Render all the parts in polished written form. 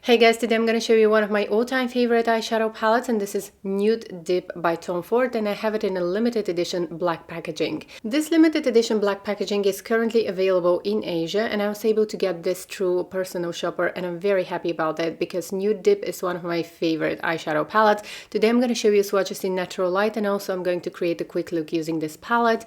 Hey guys, today I'm going to show you one of my all-time favorite eyeshadow palettes, and this is Nude Dip by Tom Ford, and I have it in a limited edition black packaging. This limited edition black packaging is currently available in Asia, and I was able to get this through a personal shopper, and I'm very happy about that because Nude Dip is one of my favorite eyeshadow palettes. Today I'm going to show you swatches in natural light, and also I'm going to create a quick look using this palette.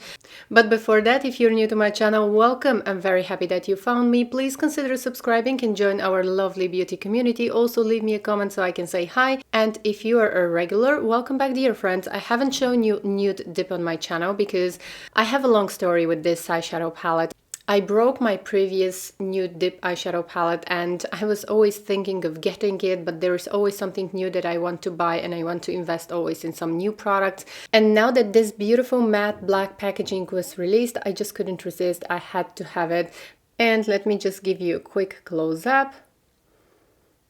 But before that, if you're new to my channel, welcome. I'm very happy that you found me. Please consider subscribing and join our lovely beauty community. Also leave me a comment so I can say hi. And if you are a regular, welcome back, dear friends. I haven't shown you Nude Dip on my channel because I have a long story with this eyeshadow palette. I broke my previous Nude Dip eyeshadow palette and I was always thinking of getting it, but there is always something new that I want to buy and I want to invest always in some new products. And now that this beautiful matte black packaging was released, I just couldn't resist. I had to have it. And let me just give you a quick close-up.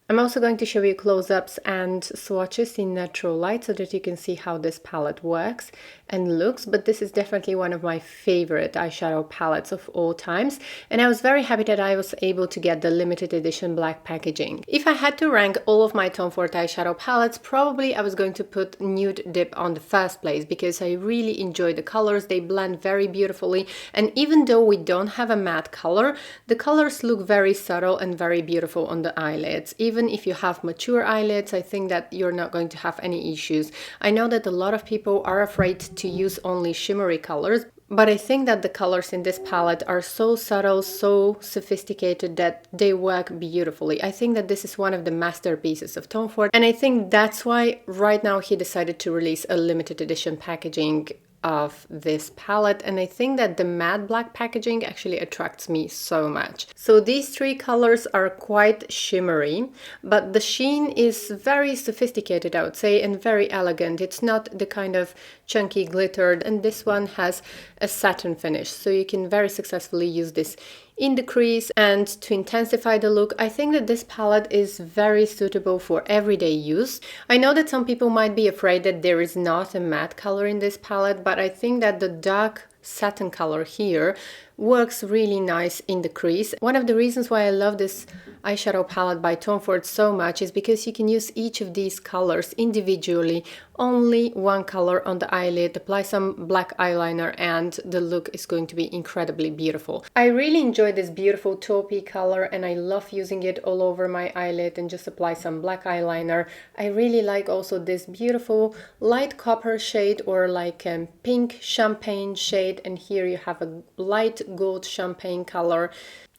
I'm also going to show you close-ups and swatches in natural light so that you can see how this palette works and looks, but this is definitely one of my favorite eyeshadow palettes of all times, and I was very happy that I was able to get the limited edition black packaging. If I had to rank all of my Tom Ford eyeshadow palettes, probably I was going to put Nude Dip on the first place because I really enjoy the colors. They blend very beautifully, and even though we don't have a matte color, the colors look very subtle and very beautiful on the eyelids. Even if you have mature eyelids, I think that you're not going to have any issues. I know that a lot of people are afraid to use only shimmery colors, but I think that the colors in this palette are so subtle, so sophisticated that they work beautifully. I think that this is one of the masterpieces of Tom Ford, and I think that's why right now he decided to release a limited edition packaging of this palette, and I think that the matte black packaging actually attracts me so much. So these three colors are quite shimmery, but the sheen is very sophisticated, I would say, and very elegant. It's not the kind of chunky glitter, and this one has a satin finish, so you can very successfully use this in the crease. And to intensify the look, I think that this palette is very suitable for everyday use. I know that some people might be afraid that there is not a matte color in this palette, but I think that the dark satin color here works really nice in the crease. One of the reasons why I love this eyeshadow palette by Tom Ford so much is because you can use each of these colors individually, only one color on the eyelid, apply some black eyeliner, and the look is going to be incredibly beautiful. I really enjoy this beautiful taupey color and I love using it all over my eyelid and just apply some black eyeliner. I really like also this beautiful light copper shade, or like a pink champagne shade, and here you have a light gold champagne color.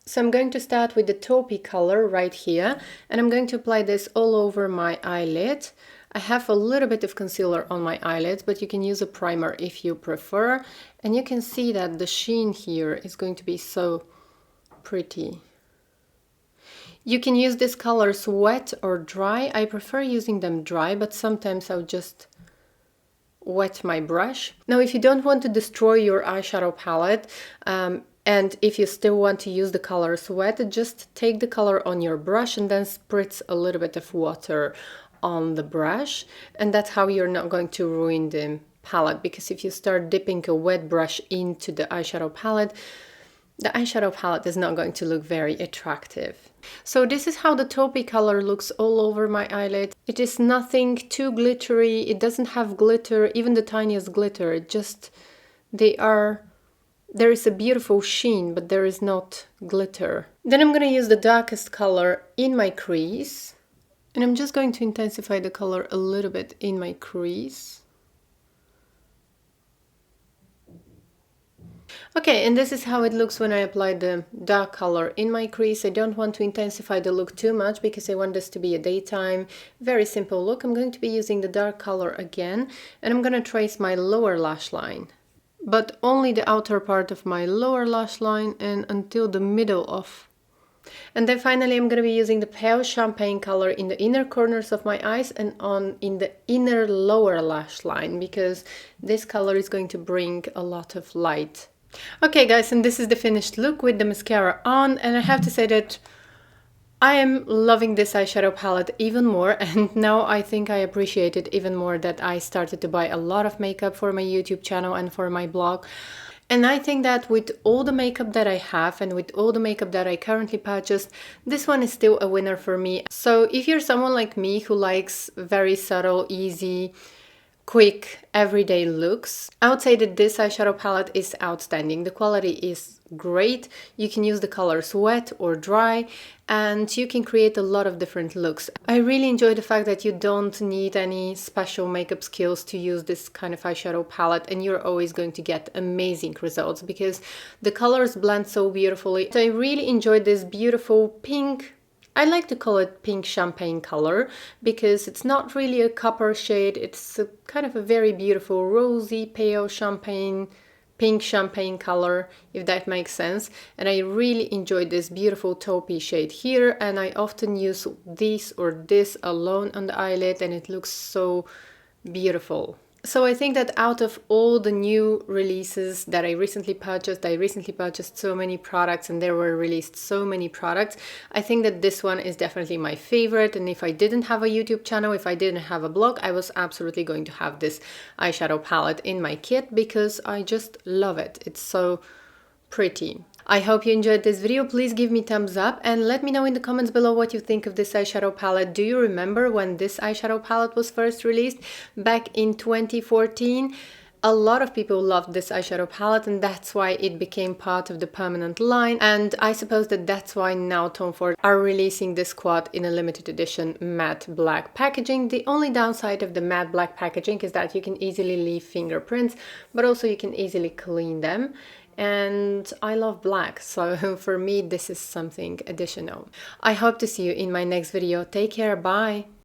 So I'm going to start with the taupey color right here, and I'm going to apply this all over my eyelid. I have a little bit of concealer on my eyelids, but you can use a primer if you prefer, and you can see that the sheen here is going to be so pretty. You can use these colors wet or dry. I prefer using them dry, but sometimes I'll just wet my brush. Now, if you don't want to destroy your eyeshadow palette, and if you still want to use the colors wet, just take the color on your brush and then spritz a little bit of water on the brush, and that's how you're not going to ruin the palette, because if you start dipping a wet brush into the eyeshadow palette is not going to look very attractive. So this is how the taupey color looks all over my eyelid. It is nothing too glittery, it doesn't have glitter, even the tiniest glitter. It just, there is a beautiful sheen, but there is not glitter. Then I'm going to use the darkest color in my crease, and I'm just going to intensify the color a little bit in my crease. Okay, and this is how it looks when I apply the dark color in my crease. I don't want to intensify the look too much because I want this to be a daytime, very simple look. I'm going to be using the dark color again, and I'm going to trace my lower lash line, but only the outer part of my lower lash line and until the middle of. And then finally I'm going to be using the pale champagne color in the inner corners of my eyes and in the inner lower lash line, because this color is going to bring a lot of light. Okay guys, and this is the finished look with the mascara on, and I have to say that I am loving this eyeshadow palette even more, and now I think I appreciate it even more that I started to buy a lot of makeup for my YouTube channel and for my blog. And I think that with all the makeup that I have and with all the makeup that I currently purchased, this one is still a winner for me. So if you're someone like me who likes very subtle, easy, quick, everyday looks, I would say that this eyeshadow palette is outstanding. The quality is great. You can use the colors wet or dry, and you can create a lot of different looks. I really enjoy the fact that you don't need any special makeup skills to use this kind of eyeshadow palette, and you're always going to get amazing results because the colors blend so beautifully. So I really enjoyed this beautiful pink, I like to call it pink champagne color because it's not really a copper shade. It's a kind of a very beautiful rosy pale champagne, pink champagne color, if that makes sense. And I really enjoyed this beautiful taupey shade here, and I often use this or this alone on the eyelid, and it looks so beautiful. So I think that out of all the new releases that I recently purchased so many products, and there were released so many products. I think that this one is definitely my favorite, and if I didn't have a YouTube channel, if I didn't have a blog, I was absolutely going to have this eyeshadow palette in my kit because I just love it. It's so pretty. I hope you enjoyed this video. Please give me thumbs up and let me know in the comments below what you think of this eyeshadow palette. Do you remember when this eyeshadow palette was first released back in 2014? A lot of people loved this eyeshadow palette, and that's why it became part of the permanent line. And I suppose that that's why now Tom Ford are releasing this quad in a limited edition matte black packaging. The only downside of the matte black packaging is that you can easily leave fingerprints, but also you can easily clean them. And I love black, so for me this is something additional. I hope to see you in my next video. Take care, bye!